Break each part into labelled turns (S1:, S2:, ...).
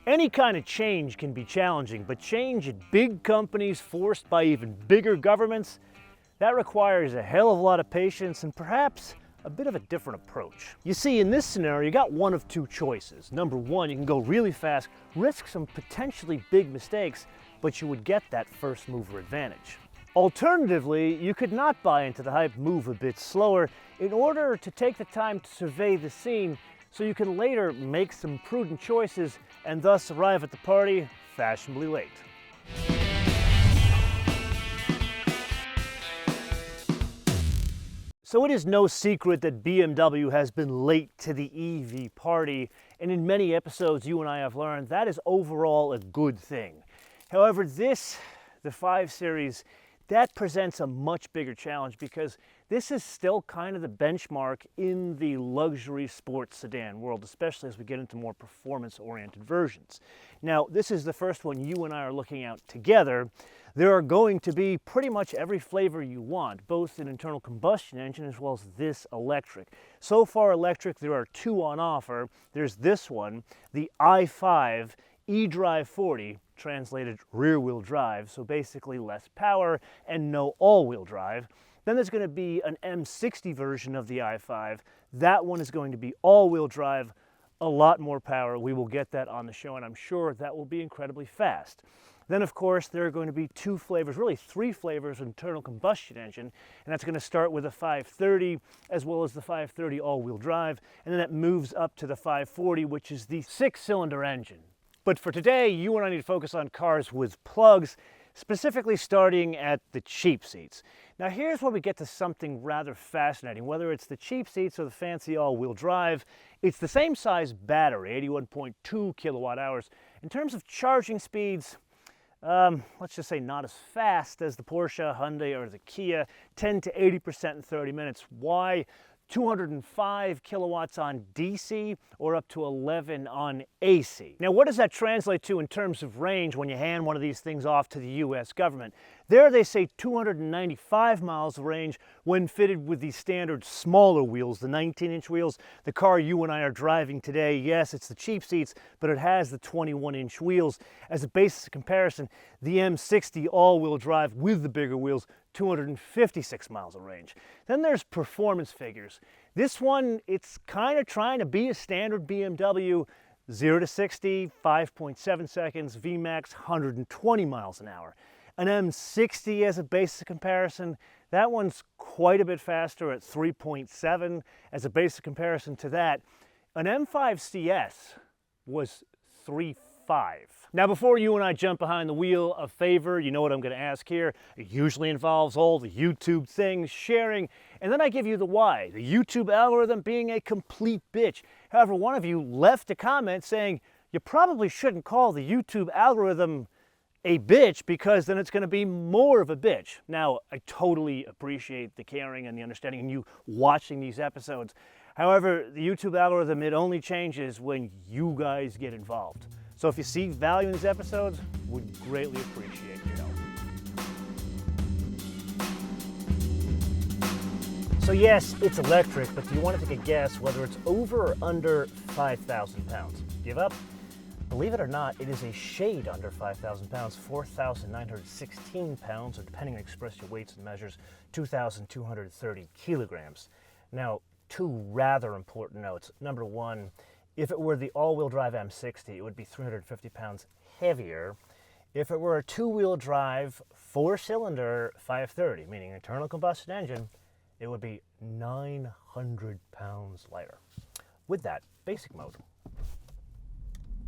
S1: Any kind of change can be challenging, but change at big companies forced by even bigger governments, that requires a hell of a lot of patience and perhaps a bit of a different approach. You see, in this scenario, you got one of two choices. Number one, you can go really fast, risk some potentially big mistakes, but you would get that first mover advantage. Alternatively, you could not buy into the hype, move a bit slower in order to take the time to survey the scene so you can later make some prudent choices and thus arrive at the party fashionably late. So it is no secret that BMW has been late to the EV party, and in many episodes you and I have learned that is overall a good thing. However, the 5 Series, that presents a much bigger challenge because this is still kind of the benchmark in the luxury sports sedan world, especially as we get into more performance-oriented versions. Now, this is the first one you and I are looking at together. There are going to be pretty much every flavor you want, both an internal combustion engine as well as this electric. So far electric, there are 2 on offer. There's this one, the i5 eDrive40, translated rear-wheel drive, so basically less power and no all-wheel drive. Then there's going to be an M60 version of the i5. That one is going to be all-wheel drive, a lot more power. We will get that on the show, and I'm sure that will be incredibly fast. Then, of course, there are going to be 2 flavors, really 3 flavors of internal combustion engine, and that's going to start with a 530 as well as the 530 all-wheel drive, and then that moves up to the 540, which is the 6-cylinder engine. But for today, you and I need to focus on cars with plugs, specifically starting at the cheap seats. Now here's where we get to something rather fascinating. Whether it's the cheap seats or the fancy all-wheel drive, it's the same size battery, 81.2 kilowatt hours. In terms of charging speeds, let's just say not as fast as the Porsche, Hyundai, or the Kia, 10 to 80% in 30 minutes. Why? 205 kilowatts on DC or up to 11 on AC. Now, what does that translate to in terms of range when you hand one of these things off to the US government? There they say 295 miles of range when fitted with the standard smaller wheels, the 19-inch wheels. The car you and I are driving today, yes, it's the cheap seats, but it has the 21-inch wheels. As a basis of comparison, the M60 all-wheel drive with the bigger wheels, 256 miles of range. Then there's performance figures. This one, it's kind of trying to be a standard BMW, 0 to 60, 5.7 seconds, VMAX 120 miles an hour. An M60 as a basis of comparison, that one's quite a bit faster at 3.7. As a basis of comparison to that, an M5 CS was 3.5. Now, before you and I jump behind the wheel, a favor, you know what I'm going to ask here. It usually involves all the YouTube things, sharing, and then I give you the why. The YouTube algorithm being a complete bitch. However, one of you left a comment saying you probably shouldn't call the YouTube algorithm a bitch because then it's going to be more of a bitch. Now, I totally appreciate the caring and the understanding and you watching these episodes. However, the YouTube algorithm, it only changes when you guys get involved. So if you see value in these episodes, would greatly appreciate your help. So yes, it's electric, but do you want to take a guess whether it's over or under 5,000 pounds? Give up? Believe it or not, it is a shade under 5,000 pounds, 4,916 pounds, or depending on express your weights and measures, 2,230 kilograms. Now, 2 rather important notes. Number 1, if it were the all-wheel drive M60, it would be 350 pounds heavier. If it were a 2-wheel drive, 4-cylinder 530, meaning internal combustion engine, it would be 900 pounds lighter. With that, basic mode.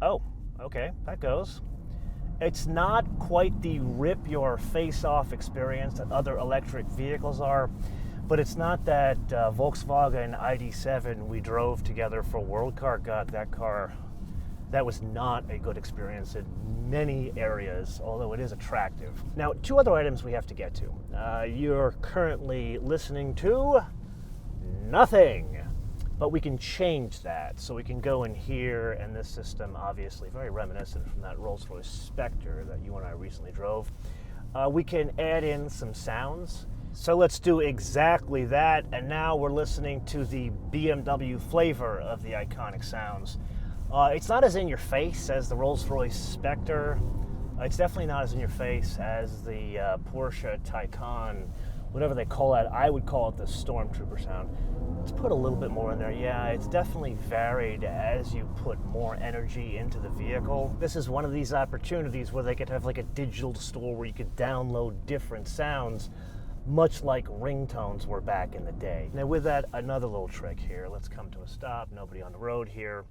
S1: Oh, okay, that goes. It's not quite the rip-your-face-off experience that other electric vehicles are, but it's not that Volkswagen ID7 we drove together for World Car. God, that car, that was not a good experience in many areas, although it is attractive. Now, 2 other items we have to get to. You're currently listening to nothing, but we can change that. So we can go in here, and this system, obviously very reminiscent from that Rolls-Royce Spectre that you and I recently drove. We can add in some sounds. So let's do exactly that, and now we're listening to the BMW flavor of the iconic sounds. It's not as in your face as the Rolls-Royce Spectre. It's definitely not as in your face as the Porsche Taycan, whatever they call that. I would call it the Stormtrooper sound. Let's put a little bit more in there. Yeah, it's definitely varied as you put more energy into the vehicle. This is one of these opportunities where they could have like a digital store where you could download different sounds, much like ringtones were back in the day. Now with that, another little trick here. Let's come to a stop, nobody on the road here.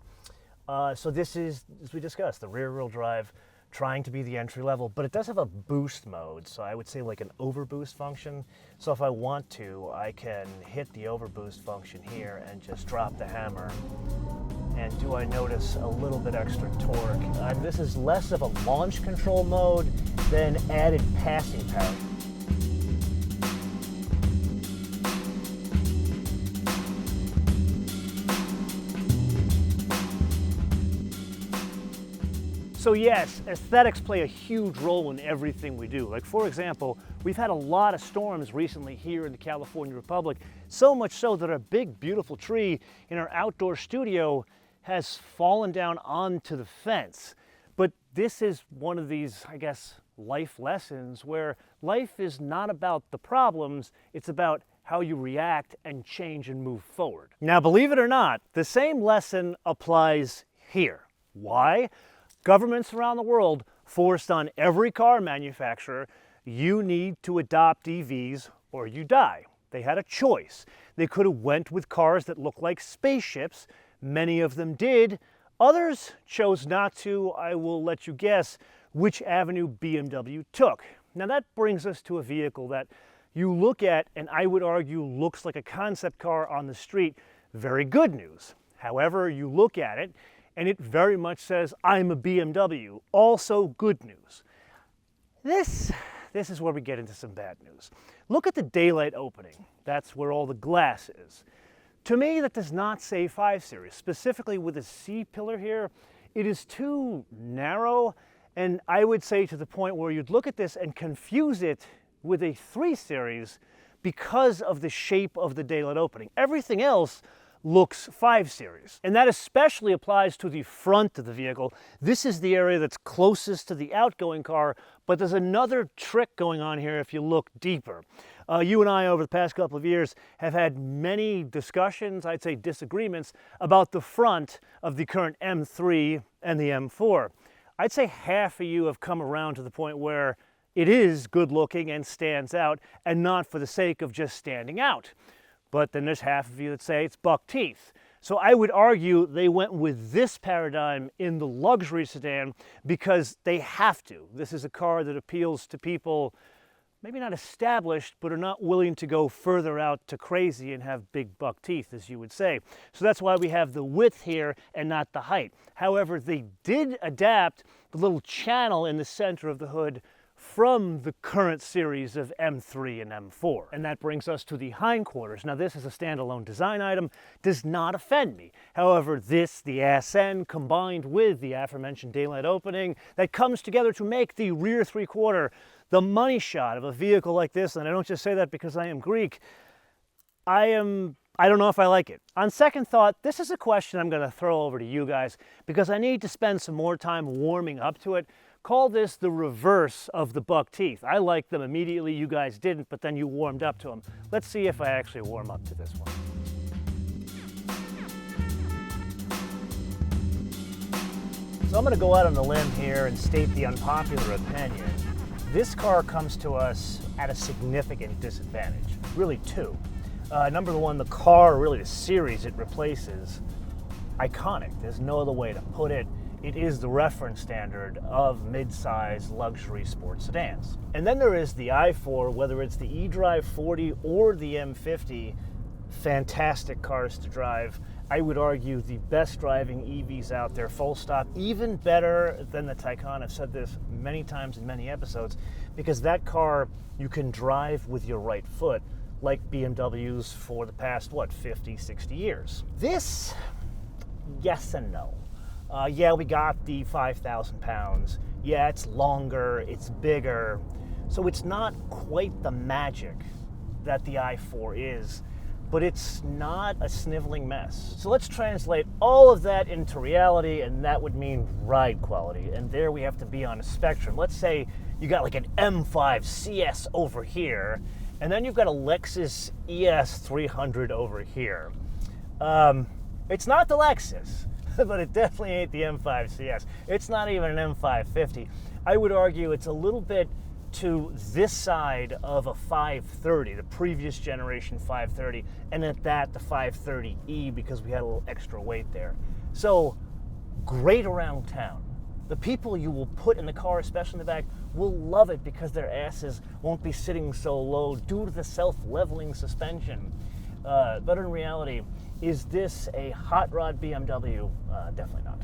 S1: So this is, as we discussed, the rear-wheel drive, trying to be the entry level, but it does have a boost mode, so I would say like an overboost function. So if I want to, I can hit the overboost function here and just drop the hammer. And do I notice a little bit extra torque? This is less of a launch control mode than added passing power. So yes, aesthetics play a huge role in everything we do. Like for example, we've had a lot of storms recently here in the California Republic, so much so that a big beautiful tree in our outdoor studio has fallen down onto the fence. But this is one of these, I guess, life lessons where life is not about the problems, it's about how you react and change and move forward. Now, believe it or not, the same lesson applies here. Why? Governments around the world forced on every car manufacturer, you need to adopt EVs or you die. They had a choice. They could have went with cars that look like spaceships. Many of them did. Others chose not to. I will let you guess which avenue BMW took. Now that brings us to a vehicle that you look at and I would argue looks like a concept car on the street. Very good news. However, you look at it and it very much says, I'm a BMW. Also good news. This is where we get into some bad news. Look at the daylight opening. That's where all the glass is. To me, that does not say 5 Series. Specifically with the C-pillar here, it is too narrow, and I would say to the point where you'd look at this and confuse it with a 3 Series because of the shape of the daylight opening. Everything else looks 5 Series. And that especially applies to the front of the vehicle. This is the area that's closest to the outgoing car, but there's another trick going on here if you look deeper. You and I, over the past couple of years, have had many discussions, I'd say disagreements, about the front of the current M3 and the M4. I'd say half of you have come around to the point where it is good looking and stands out, and not for the sake of just standing out. But then there's half of you that say it's buck teeth. So I would argue they went with this paradigm in the luxury sedan because they have to. This is a car that appeals to people maybe not established, but are not willing to go further out to crazy and have big buck teeth, as you would say. So that's why we have the width here and not the height. However, they did adapt the little channel in the center of the hood from the current series of M3 and M4. And that brings us to the hindquarters. Now this is a standalone design item, does not offend me. However, this, the ass end, combined with the aforementioned daylight opening, that comes together to make the rear 3/4 the money shot of a vehicle like this, and I don't just say that because I am Greek, I don't know if I like it. On second thought, this is a question I'm gonna throw over to you guys because I need to spend some more time warming up to it. Call this the reverse of the buck teeth. I liked them immediately, you guys didn't, but then you warmed up to them. Let's see if I actually warm up to this one. So I'm gonna go out on a limb here and state the unpopular opinion. This car comes to us at a significant disadvantage, really two. Number one, the car, really the series it replaces, iconic. There's no other way to put it. It is the reference standard of mid-size luxury sports sedans. And then there is the i4, whether it's the eDrive40 or the M50, fantastic cars to drive. I would argue the best driving EVs out there, full stop, even better than the Taycan. I've said this many times in many episodes, because that car you can drive with your right foot, like BMWs for the past, 50, 60 years. This, yes and no. Yeah, we got the 5,000 pounds. Yeah, it's longer, it's bigger. So it's not quite the magic that the i4 is. but it's not a sniveling mess. So let's translate all of that into reality, and that would mean ride quality. And there we have to be on a spectrum. Let's say you got like an M5 CS over here, and then you've got a Lexus ES300 over here. It's not the Lexus, but it definitely ain't the M5 CS. It's not even an M550. I would argue it's a little bit to this side of a 530, the previous generation 530, and at that, the 530e, because we had a little extra weight there. So, great around town. The people you will put in the car, especially in the back, will love it because their asses won't be sitting so low due to the self-leveling suspension. But in reality, is this a hot rod BMW? Definitely not.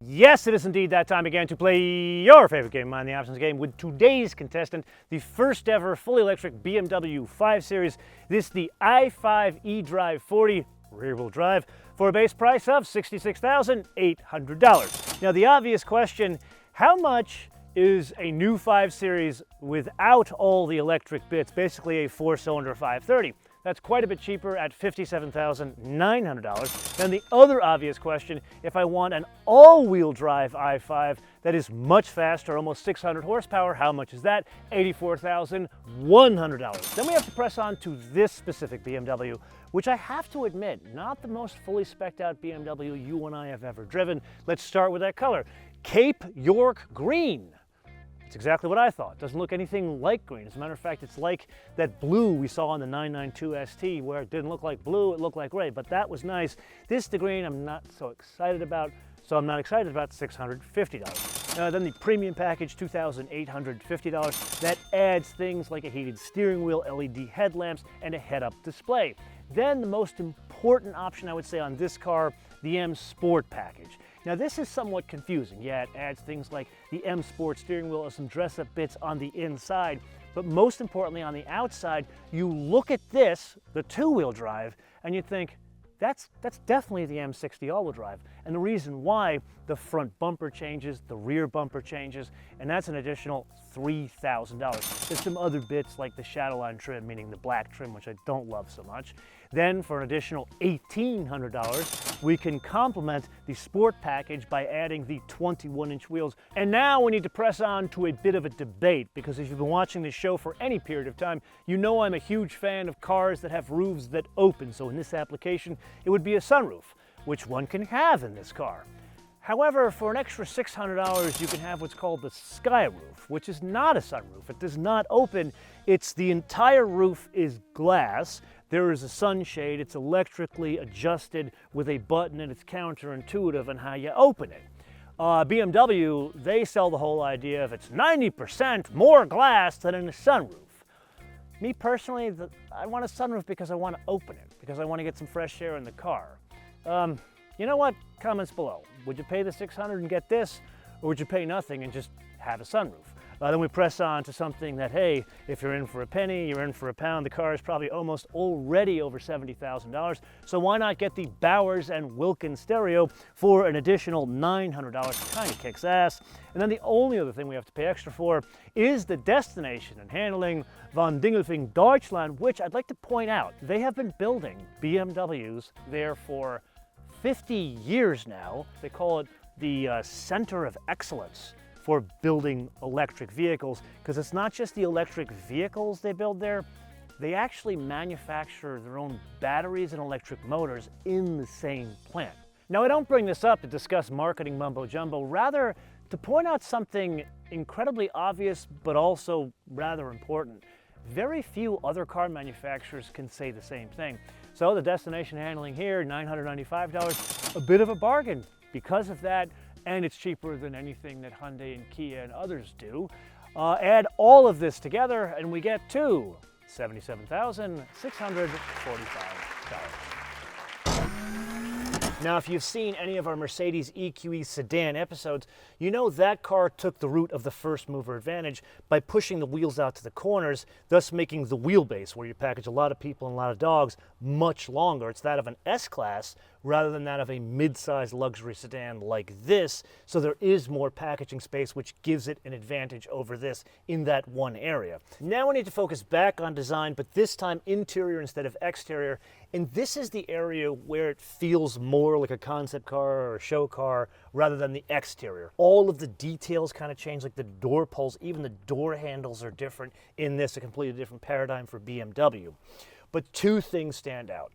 S1: Yes, it is indeed that time again to play your favorite game, Mind the Options game, with today's contestant, the first ever fully electric BMW 5 Series. This is the i5 eDrive40 rear-wheel drive for a base price of $66,800. Now, the obvious question, how much is a new 5 Series without all the electric bits, basically a 4-cylinder 530? That's quite a bit cheaper at $57,900. Then the other obvious question, if I want an all-wheel drive i5 that is much faster, almost 600 horsepower, how much is that? $84,100. Then we have to press on to this specific BMW, which I have to admit, not the most fully spec'd out BMW you and I have ever driven. Let's start with that color, Cape York Green. It's exactly what I thought. It doesn't look anything like green. As a matter of fact, it's like that blue we saw on the 992 ST, where it didn't look like blue, it looked like gray, but that was nice. This, the green, I'm not so excited about, so I'm not excited about $650. Then the premium package, $2,850. That adds things like a heated steering wheel, LED headlamps, and a head-up display. Then the most important option, I would say, on this car, the M Sport package. Now, this is somewhat confusing. Yeah, it adds things like the M Sport steering wheel and some dress-up bits on the inside, but most importantly, on the outside, you look at this, the two-wheel drive, and you think, that's definitely the M60 all-wheel drive. And the reason why, the front bumper changes, the rear bumper changes, and that's an additional $3,000. There's some other bits like the Shadowline trim, meaning the black trim, which I don't love so much. Then for an additional $1,800, we can complement the Sport package by adding the 21-inch wheels. And now we need to press on to a bit of a debate, because if you've been watching this show for any period of time, you know I'm a huge fan of cars that have roofs that open. So in this application, it would be a sunroof, which one can have in this car. However, for an extra $600, you can have what's called the sky roof, which is not a sunroof. It does not open. It's the entire roof is glass. There is a sunshade. It's electrically adjusted with a button, and it's counterintuitive on how you open it. BMW, they sell the whole idea of it's 90% more glass than in a sunroof. Me personally, I want a sunroof because I want to open it, because I want to get some fresh air in the car. You know what? Comments below. Would you pay the $600 and get this, or would you pay nothing and just have a sunroof? Then we press on to something that, hey, if you're in for a penny, you're in for a pound. The car is probably almost already over $70,000. So why not get the Bowers and Wilkins stereo for an additional $900? Kind of kicks ass. And then the only other thing we have to pay extra for is the destination and handling von Dingelfing Deutschland, which I'd like to point out, they have been building BMWs there for 50 years now. They call it the Center of Excellence for building electric vehicles, because it's not just the electric vehicles they build there, they actually manufacture their own batteries and electric motors in the same plant. Now, I don't bring this up to discuss marketing mumbo jumbo, rather to point out something incredibly obvious but also rather important. Very few other car manufacturers can say the same thing. So the destination handling here, $995, a bit of a bargain because of that, and it's cheaper than anything that Hyundai and Kia and others do. Add all of this together and we get to $77,645. Now, if you've seen any of our Mercedes EQE sedan episodes, you know that car took the route of the first mover advantage by pushing the wheels out to the corners, thus making the wheelbase, where you package a lot of people and a lot of dogs, much longer. It's that of an S-Class, rather than that of a mid-sized luxury sedan like this, so there is more packaging space, which gives it an advantage over this in that one area. Now we need to focus back on design, but this time interior instead of exterior, and this is the area where it feels more like a concept car or a show car rather than the exterior. All of the details kind of change, like the door pulls, even the door handles are different in this, a completely different paradigm for BMW. But two things stand out.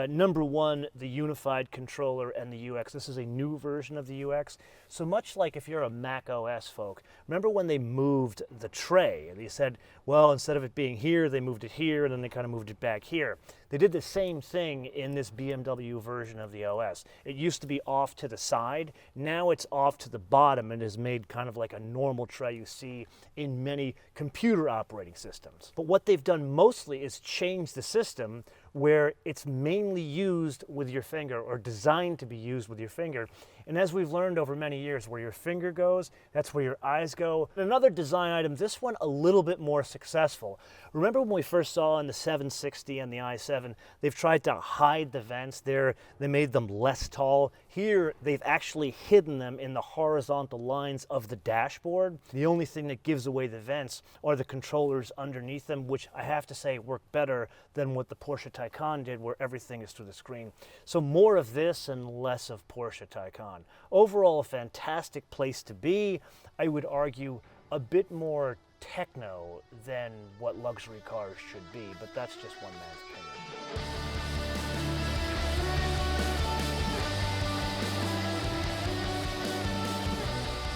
S1: Number one, the unified controller and the UX. This is a new version of the UX. So much like if you're a Mac OS folk, remember when they moved the tray? They said, well, instead of it being here, they moved it here, and then they kind of moved it back here. They did the same thing in this BMW version of the OS. It used to be off to the side. Now it's off to the bottom and is made kind of like a normal tray you see in many computer operating systems. But what they've done mostly is change the system where it's mainly used with your finger, or designed to be used with your finger. And as we've learned over many years, where your finger goes, that's where your eyes go. Another design item, this one a little bit more successful. Remember when we first saw in the 760 and the i7, they've tried to hide the vents there. They made them less tall. Here, they've actually hidden them in the horizontal lines of the dashboard. The only thing that gives away the vents are the controllers underneath them, which I have to say work better than what the Porsche Taycan did, where everything is through the screen. So more of this and less of Porsche Taycan. Overall, a fantastic place to be. I would argue a bit more techno than what luxury cars should be, but that's just one man's opinion.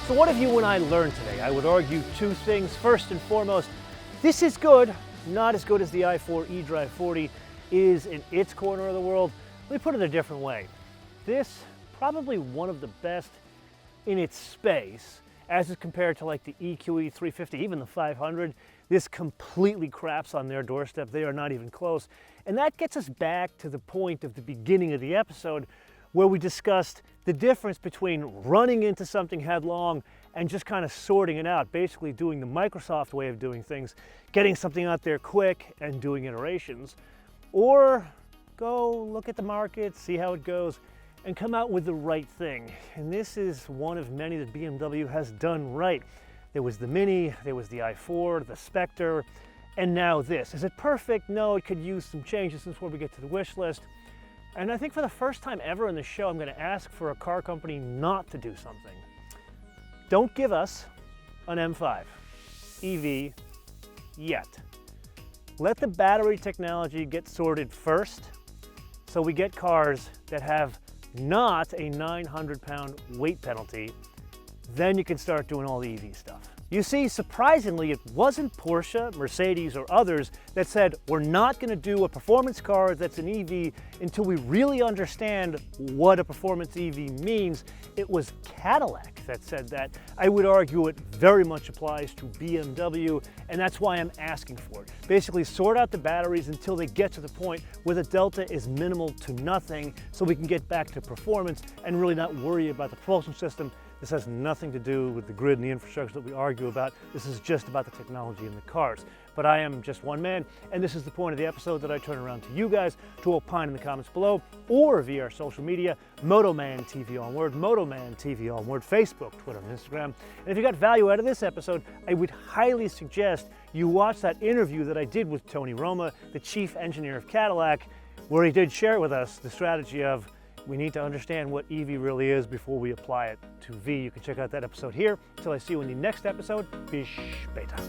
S1: So what have you and I learned today? I would argue two things. First and foremost, this is good, not as good as the i4 eDrive40 is in its corner of the world. Let me put it a different way. This, probably one of the best in its space, as is compared to like the EQE 350, even the 500. This completely craps on their doorstep. They are not even close. And that gets us back to the point of the beginning of the episode, where we discussed the difference between running into something headlong and just kind of sorting it out, basically doing the Microsoft way of doing things, getting something out there quick and doing iterations, or go look at the market, see how it goes, and come out with the right thing. And this is one of many that BMW has done right. There was the Mini, there was the i4, the Spectre, and now this. Is it perfect? No, it could use some changes before we get to the wish list. And I think for the first time ever in the show, I'm going to ask for a car company not to do something. Don't give us an M5 EV yet. Let the battery technology get sorted first, so we get cars that have not a 900-pound weight penalty. Then you can start doing all the EV stuff. You see, surprisingly, it wasn't Porsche, Mercedes, or others that said, we're not going to do a performance car that's an EV until we really understand what a performance EV means. It was Cadillac that said that. I would argue it very much applies to BMW, and that's why I'm asking for it. Basically, sort out the batteries until they get to the point where the delta is minimal to nothing, so we can get back to performance and really not worry about the propulsion system. This has nothing to do with the grid and the infrastructure that we argue about. This is just about the technology in the cars. But I am just one man, and this is the point of the episode that I turn around to you guys to opine in the comments below, or via our social media, MotoManTV on word, MotoManTV on word, Facebook, Twitter, and Instagram. And if you got value out of this episode, I would highly suggest you watch that interview that I did with Tony Roma, the chief engineer of Cadillac, where he did share with us the strategy of we need to understand what EV really is before we apply it to V. You can check out that episode here. Until I see you in the next episode, Bish Beta.